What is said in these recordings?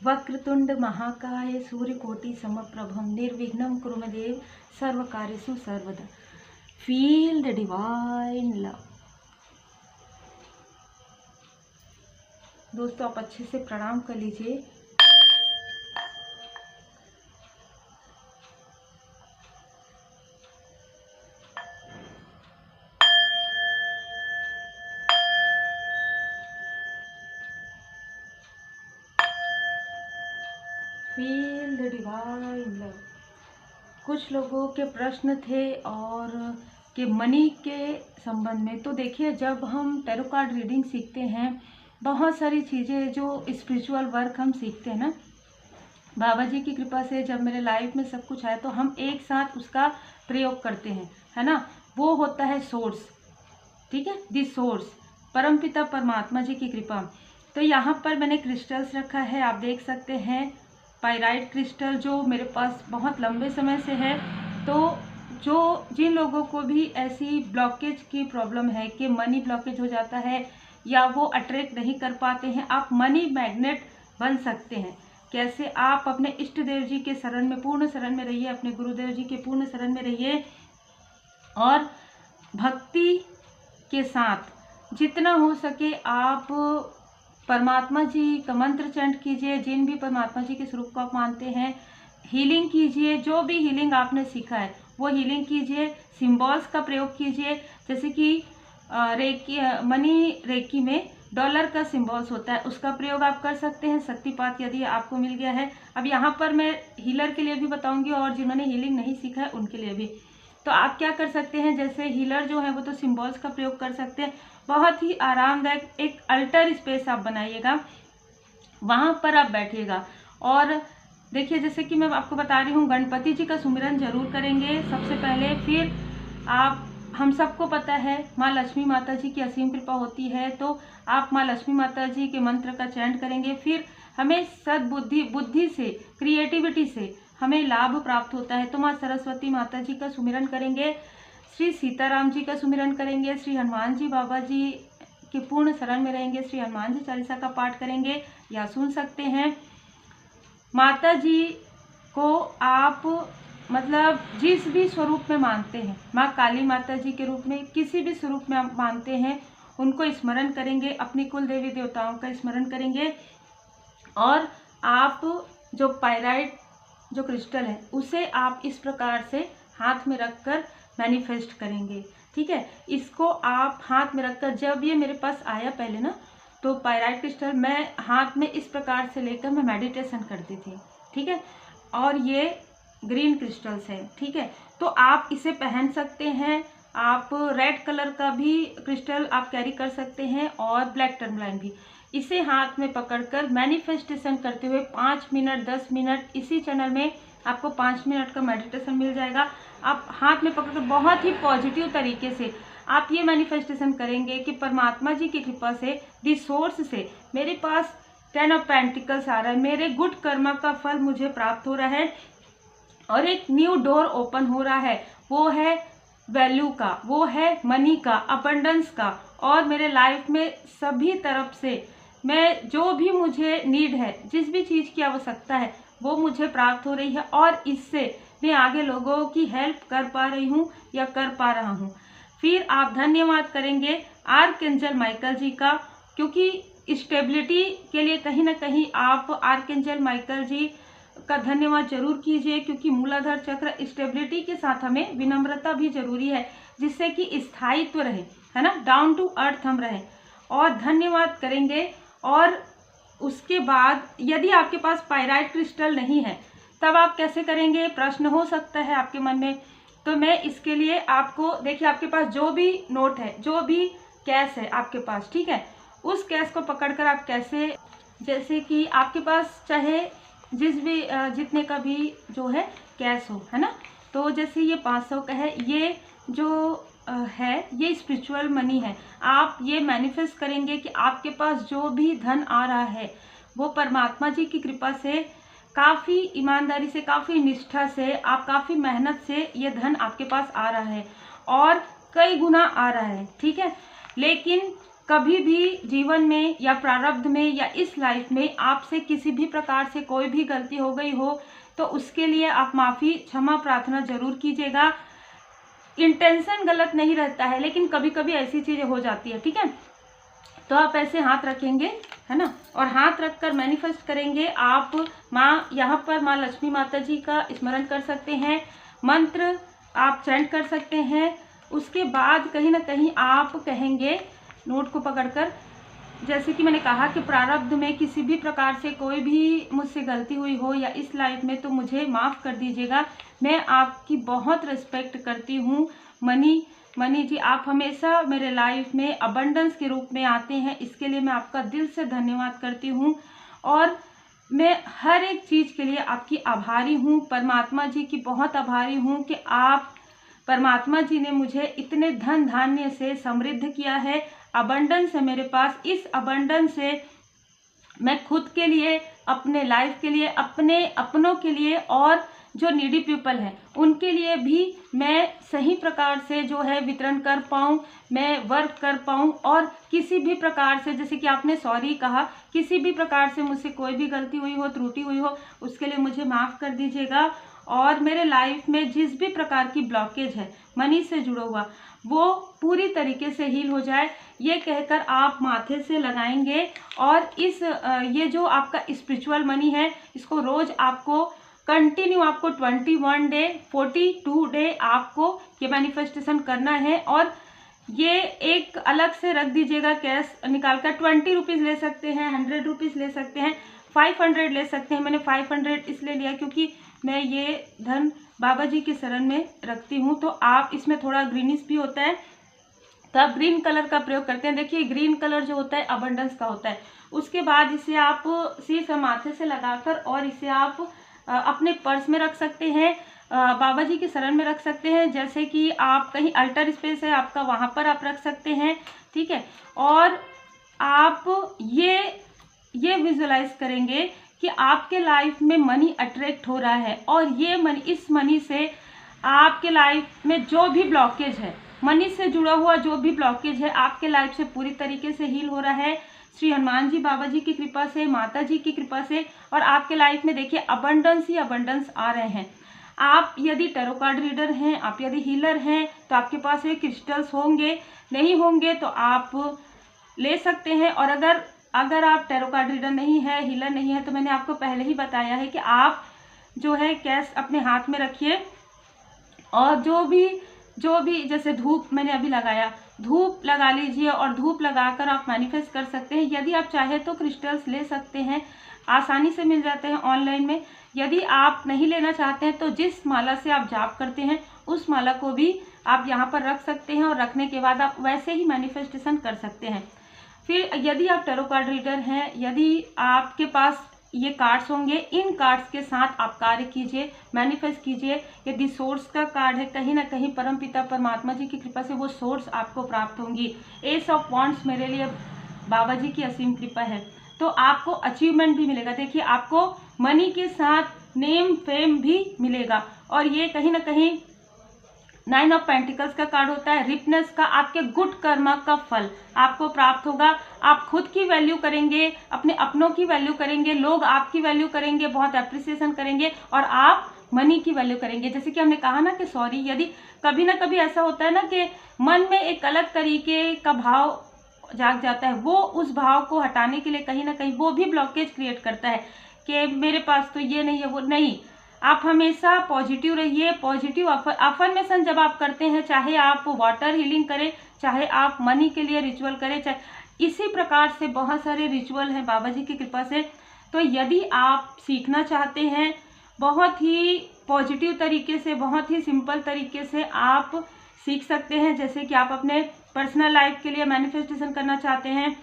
वक्रतुंड महाकाय सूर्यकोटि समप्रभम निर्विघ्नं कुरु मे देव सर्वकार्येषु सर्वदा। Feel the divine love. दोस्तों आप अच्छे से प्रणाम कर लीजिए। Feel the divine love. कुछ लोगों के प्रश्न थे और कि मनी के संबंध में। तो देखिए, जब हम टैरो कार्ड रीडिंग सीखते हैं, बहुत सारी चीज़ें जो स्पिरिचुअल वर्क हम सीखते हैं ना, बाबा जी की कृपा से जब मेरे लाइफ में सब कुछ आया तो हम एक साथ उसका प्रयोग करते हैं, है ना। वो होता है सोर्स, ठीक है, दी सोर्स, परमपिता परमात्मा जी की कृपा। तो यहाँ पर मैंने क्रिस्टल्स रखा है, आप देख सकते हैं। पाइराइट क्रिस्टल जो मेरे पास बहुत लंबे समय से है। तो जिन लोगों को भी ऐसी ब्लॉकेज की प्रॉब्लम है कि मनी ब्लॉकेज हो जाता है या वो अट्रैक्ट नहीं कर पाते हैं, आप मनी मैग्नेट बन सकते हैं। कैसे? आप अपने इष्ट देव जी के शरण में, पूर्ण शरण में रहिए, अपने गुरुदेव जी के पूर्ण शरण में रहिए और भक्ति के साथ जितना हो सके आप परमात्मा जी का मंत्र चैंट कीजिए। जिन भी परमात्मा जी के स्वरूप को आप मानते हैं, हीलिंग कीजिए। जो भी हीलिंग आपने सीखा है वो हीलिंग कीजिए। सिंबल्स का प्रयोग कीजिए, जैसे कि रेकी, मनी रेकी में डॉलर का सिंबल्स होता है, उसका प्रयोग आप कर सकते हैं। शक्तिपात यदि आपको मिल गया है। अब यहाँ पर मैं हीलर के लिए भी बताऊंगी और जिन्होंने हीलिंग नहीं सीखा है उनके लिए भी। तो आप क्या कर सकते हैं, जैसे हीलर जो है वो तो सिंबल्स का प्रयोग कर सकते हैं। बहुत ही आरामदायक एक अल्टर स्पेस आप बनाइएगा, वहाँ पर आप बैठिएगा और देखिए, जैसे कि मैं आपको बता रही हूँ, गणपति जी का सुमिरन जरूर करेंगे सबसे पहले। फिर आप, हम सबको पता है माँ लक्ष्मी माता जी की असीम कृपा होती है, तो आप माँ लक्ष्मी माता जी के मंत्र का चैंट करेंगे। फिर हमें सद्बुद्धि, बुद्धि से, क्रिएटिविटी से हमें लाभ प्राप्त होता है, तो माँ सरस्वती माता जी का सुमिरन करेंगे। श्री सीताराम जी का सुमिरन करेंगे। श्री हनुमान जी बाबा जी के पूर्ण शरण में रहेंगे। श्री हनुमान जी चालीसा का पाठ करेंगे या सुन सकते हैं। माता जी को आप मतलब जिस भी स्वरूप में मानते हैं, माँ काली माता जी के रूप में, किसी भी स्वरूप में आप मानते हैं, उनको स्मरण करेंगे। अपनी कुल देवी देवताओं का स्मरण करेंगे और आप जो पाइराइट जो क्रिस्टल है उसे आप इस प्रकार से हाथ में रखकर मैनिफेस्ट करेंगे, ठीक है। इसको आप हाथ में रखकर, जब ये मेरे पास आया पहले ना, तो पाइराइट क्रिस्टल मैं हाथ में इस प्रकार से लेकर मैं मेडिटेशन करती थी, ठीक है। और ये ग्रीन क्रिस्टल्स है, ठीक है। तो आप इसे पहन सकते हैं। आप रेड कलर का भी क्रिस्टल आप कैरी कर सकते हैं और ब्लैक टर्मलाइन भी। इसे हाथ में पकड़कर मैनिफेस्टेशन करते हुए 5 मिनट 10 मिनट, इसी चैनल में आपको 5 मिनट का मेडिटेशन मिल जाएगा। आप हाथ में पकड़कर बहुत ही पॉजिटिव तरीके से आप ये मैनिफेस्टेशन करेंगे कि परमात्मा जी की कृपा से, दी सोर्स से मेरे पास 10 ऑफ पेंटिकल्स आ रहा है, मेरे गुड कर्मा का फल मुझे प्राप्त हो रहा है और एक न्यू डोर ओपन हो रहा है। वो है वैल्यू का, वो है मनी का, अबंडेंस का, और मेरे लाइफ में सभी तरफ से मैं जो भी मुझे नीड है, जिस भी चीज़ की आवश्यकता है वो मुझे प्राप्त हो रही है और इससे मैं आगे लोगों की हेल्प कर पा रही हूँ या कर पा रहा हूँ। फिर आप धन्यवाद करेंगे आर्कएंजल माइकल जी का, क्योंकि स्टेबिलिटी के लिए कहीं ना कहीं आप आर्कएंजल माइकल जी का धन्यवाद जरूर कीजिए, क्योंकि मूलाधार चक्र, स्टेबिलिटी के साथ हमें विनम्रता भी जरूरी है, जिससे कि स्थायित्व रहे, है ना, डाउन टू अर्थ हम रहें। और धन्यवाद करेंगे। और उसके बाद यदि आपके पास पाइराइट क्रिस्टल नहीं है तब आप कैसे करेंगे, प्रश्न हो सकता है आपके मन में। तो मैं इसके लिए आपको, देखिए, आपके पास जो भी नोट है, जो भी कैश है आपके पास, ठीक है, उस कैश को पकड़कर आप कैसे, जैसे कि आपके पास चाहे जितने का भी जो है कैश हो, है ना। तो जैसे ये 500 का है, ये जो है ये स्पिरिचुअल मनी है। आप ये मैनिफेस्ट करेंगे कि आपके पास जो भी धन आ रहा है वो परमात्मा जी की कृपा से, काफ़ी ईमानदारी से, काफ़ी निष्ठा से, आप काफ़ी मेहनत से ये धन आपके पास आ रहा है और कई गुना आ रहा है, ठीक है। लेकिन कभी भी जीवन में या प्रारब्ध में या इस लाइफ में आपसे किसी भी प्रकार से कोई भी गलती हो गई हो तो उसके लिए आप माफ़ी क्षमा प्रार्थना जरूर कीजिएगा। इंटेंशन गलत नहीं रहता है, लेकिन कभी कभी ऐसी चीज़ें हो जाती है, ठीक है। तो आप ऐसे हाथ रखेंगे, है ना, और हाथ रखकर मैनिफेस्ट करेंगे। आप माँ, यहाँ पर माँ लक्ष्मी माता जी का स्मरण कर सकते हैं, मंत्र आप चैंट कर सकते हैं। उसके बाद कहीं ना कहीं आप कहेंगे नोट को पकड़कर, जैसे कि मैंने कहा कि प्रारब्ध में किसी भी प्रकार से कोई भी मुझसे गलती हुई हो या इस लाइफ में, तो मुझे माफ़ कर दीजिएगा। मैं आपकी बहुत रिस्पेक्ट करती हूँ। मनी जी, आप हमेशा मेरे लाइफ में अबंडेंस के रूप में आते हैं, इसके लिए मैं आपका दिल से धन्यवाद करती हूँ। और मैं हर एक चीज़ के लिए आपकी आभारी हूँ। परमात्मा जी की बहुत आभारी हूँ कि आप, परमात्मा जी ने मुझे इतने धन धान्य से समृद्ध किया है। अबंडेंस है मेरे पास। इस अबंडेंस से मैं खुद के लिए, अपने लाइफ के लिए, अपने अपनों के लिए और जो नीडी पीपल हैं उनके लिए भी मैं सही प्रकार से जो है वितरण कर पाऊँ, मैं वर्क कर पाऊँ। और किसी भी प्रकार से, जैसे कि आपने सॉरी कहा, किसी भी प्रकार से मुझसे कोई भी गलती हुई हो, त्रुटि हुई हो, उसके लिए मुझे माफ़ कर दीजिएगा। और मेरे लाइफ में जिस भी प्रकार की ब्लॉकेज है मनी से जुड़ा हुआ, वो पूरी तरीके से हील हो जाए, ये कहकर आप माथे से लगाएंगे। और इस ये जो आपका स्पिरिचुअल मनी है, इसको रोज़ आपको कंटिन्यू, आपको 21 डे 42 डे आपको ये मैनिफेस्टेशन करना है। और ये एक अलग से रख दीजिएगा, कैश निकाल कर 20 रुपीज़ ले सकते हैं, 100 रुपीज़ ले सकते हैं, 500 ले सकते हैं। मैंने 500 इसलिए लिया क्योंकि मैं ये धन बाबा जी के शरण में रखती हूँ। तो आप, इसमें थोड़ा ग्रीनिश भी होता है, तो आप ग्रीन कलर का प्रयोग करते हैं। देखिए ग्रीन कलर जो होता है अबंडेंस का होता है। उसके बाद इसे आप सिर्फ माथे से लगाकर और इसे आप अपने पर्स में रख सकते हैं, बाबा जी के शरण में रख सकते हैं। जैसे कि आप कहीं अल्टर स्पेस है आपका, वहाँ पर आप रख सकते हैं, ठीक है। और आप ये विजुलाइज करेंगे कि आपके लाइफ में मनी अट्रैक्ट हो रहा है, और ये मनी, इस मनी से आपके लाइफ में जो भी ब्लॉकेज है, मनी से जुड़ा हुआ जो भी ब्लॉकेज है, आपके लाइफ से पूरी तरीके से हील हो रहा है। श्री हनुमान जी बाबा जी की कृपा से, माता जी की कृपा से। और आपके लाइफ में देखिए अबंडेंस ही अबंडेंस आ रहे हैं। आप यदि टैरो कार्ड रीडर हैं, आप यदि हीलर हैं, तो आपके पास ये क्रिस्टल्स होंगे, नहीं होंगे तो आप ले सकते हैं। और अगर आप टैरो कार्ड रीडर नहीं है, हीलर नहीं है, तो मैंने आपको पहले ही बताया है कि आप जो है कैश अपने हाथ में रखिए, और जो भी जैसे धूप मैंने अभी लगाया, धूप लगा लीजिए, और धूप लगाकर आप मैनिफेस्ट कर सकते हैं। यदि आप चाहे तो क्रिस्टल्स ले सकते हैं, आसानी से मिल जाते हैं ऑनलाइन में। यदि आप नहीं लेना चाहते हैं तो जिस माला से आप जाप करते हैं उस माला को भी आप यहाँ पर रख सकते हैं, और रखने के बाद आप वैसे ही मैनिफेस्टेशन कर सकते हैं। फिर यदि आप टैरो कार्ड रीडर हैं, यदि आपके पास ये कार्ड्स होंगे, इन कार्ड्स के साथ आप कार्य कीजिए, मैनिफेस्ट कीजिए। यदि सोर्स का कार्ड है, कहीं ना कहीं परमपिता परमात्मा जी की कृपा से वो सोर्स आपको प्राप्त होंगी। एस ऑफ वॉन्ड्स मेरे लिए बाबा जी की असीम कृपा है, तो आपको अचीवमेंट भी मिलेगा। देखिए आपको मनी के साथ नेम फेम भी मिलेगा। और ये कहीं ना कहीं 9 ऑफ पेंटिकल्स का कार्ड होता है, रिपनेस का, आपके गुड कर्मा का फल आपको प्राप्त होगा। आप खुद की वैल्यू करेंगे, अपने अपनों की वैल्यू करेंगे, लोग आपकी वैल्यू करेंगे, बहुत अप्रिसिएशन करेंगे, और आप मनी की वैल्यू करेंगे। जैसे कि हमने कहा ना कि सॉरी, यदि कभी ना कभी ऐसा होता है ना कि मन में एक अलग तरीके का भाव जाग जाता है, वो उस भाव को हटाने के लिए कहीं ना कहीं वो भी ब्लॉकेज क्रिएट करता है कि मेरे पास तो ये नहीं है, वो नहीं। आप हमेशा पॉजिटिव रहिए। पॉजिटिव अफर्मेशन जब आप करते हैं, चाहे आप वाटर हीलिंग करें, चाहे आप मनी के लिए रिचुअल करें, चाहे इसी प्रकार से बहुत सारे रिचुअल हैं बाबा जी की कृपा से। तो यदि आप सीखना चाहते हैं बहुत ही पॉजिटिव तरीके से, बहुत ही सिंपल तरीके से आप सीख सकते हैं। जैसे कि आप अपने पर्सनल लाइफ के लिए मैनिफेस्टेशन करना चाहते हैं,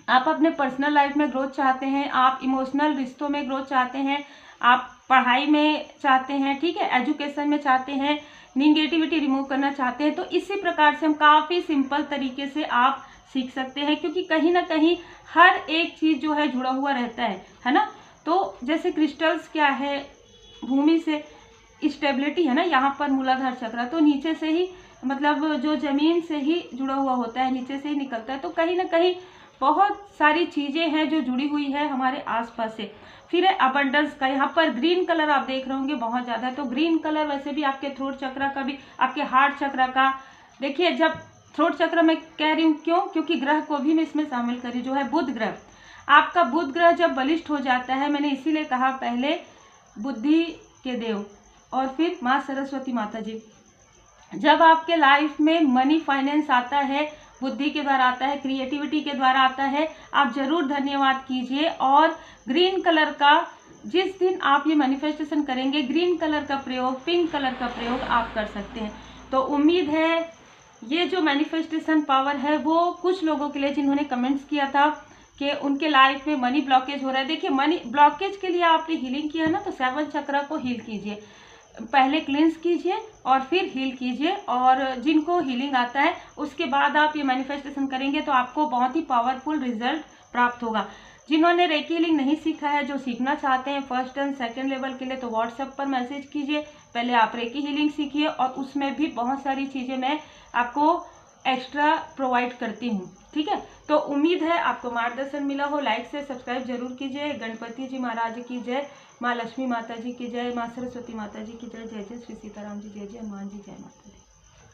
आप अपने पर्सनल लाइफ में ग्रोथ चाहते हैं, आप इमोशनल रिश्तों में ग्रोथ चाहते हैं, आप पढ़ाई में चाहते हैं, ठीक है, एजुकेशन में चाहते हैं, निगेटिविटी रिमूव करना चाहते हैं, तो इसी प्रकार से हम काफ़ी सिंपल तरीके से आप सीख सकते हैं। क्योंकि कहीं ना कहीं हर एक चीज़ जो है जुड़ा हुआ रहता है ना। तो जैसे क्रिस्टल्स क्या है, भूमि से स्टेबिलिटी है ना, यहाँ पर मूलाधार चक्र, तो नीचे से ही मतलब जो ज़मीन से ही जुड़ा हुआ होता है, नीचे से ही निकलता है, तो कहीं ना कहीं बहुत सारी चीज़ें हैं जो जुड़ी हुई है हमारे आसपास से। फिर है अबंडेंस का, यहाँ पर ग्रीन कलर आप देख रहे होंगे बहुत ज़्यादा है, तो ग्रीन कलर वैसे भी आपके थ्रोट चक्र का भी, आपके हार्ट चक्र का, देखिए जब थ्रोट चक्र मैं कह रही हूँ क्यों, क्योंकि ग्रह को भी मैं इसमें शामिल करी, जो है बुध ग्रह। आपका बुध ग्रह जब बलिष्ठ हो जाता है, मैंने इसीलिए कहा पहले बुद्धि के देव और फिर माँ सरस्वती माता जी, जब आपके लाइफ में मनी फाइनेंस आता है, बुद्धि के द्वारा आता है, क्रिएटिविटी के द्वारा आता है, आप जरूर धन्यवाद कीजिए। और ग्रीन कलर का जिस दिन आप ये मैनिफेस्टेशन करेंगे, ग्रीन कलर का प्रयोग, पिंक कलर का प्रयोग आप कर सकते हैं। तो उम्मीद है ये जो मैनिफेस्टेशन पावर है वो कुछ लोगों के लिए, जिन्होंने कमेंट्स किया था कि उनके लाइफ में मनी ब्लॉकेज हो रहा है, देखिए मनी ब्लॉकेज के लिए आपने हीलिंग किया ना, तो 7 चक्र को हील कीजिए, पहले क्लींस कीजिए और फिर हील कीजिए, और जिनको हीलिंग आता है उसके बाद आप ये मैनिफेस्टेशन करेंगे तो आपको बहुत ही पावरफुल रिजल्ट प्राप्त होगा। जिन्होंने रेकी हीलिंग नहीं सीखा है, जो सीखना चाहते हैं फर्स्ट एंड सेकंड लेवल के लिए, तो व्हाट्सएप पर मैसेज कीजिए, पहले आप रेकी हीलिंग सीखिए, और उसमें भी बहुत सारी चीज़ें मैं आपको एक्स्ट्रा प्रोवाइड करती हूँ, ठीक है। तो उम्मीद है आपको मार्गदर्शन मिला हो। लाइक से सब्सक्राइब जरूर कीजिए। गणपति जी महाराज की जय, माँ लक्ष्मी माता जी की जय, माँ सरस्वती माता जी की जय, जय जय श्री सीताराम जी, जय जय हनुमान जी, जय माता दी।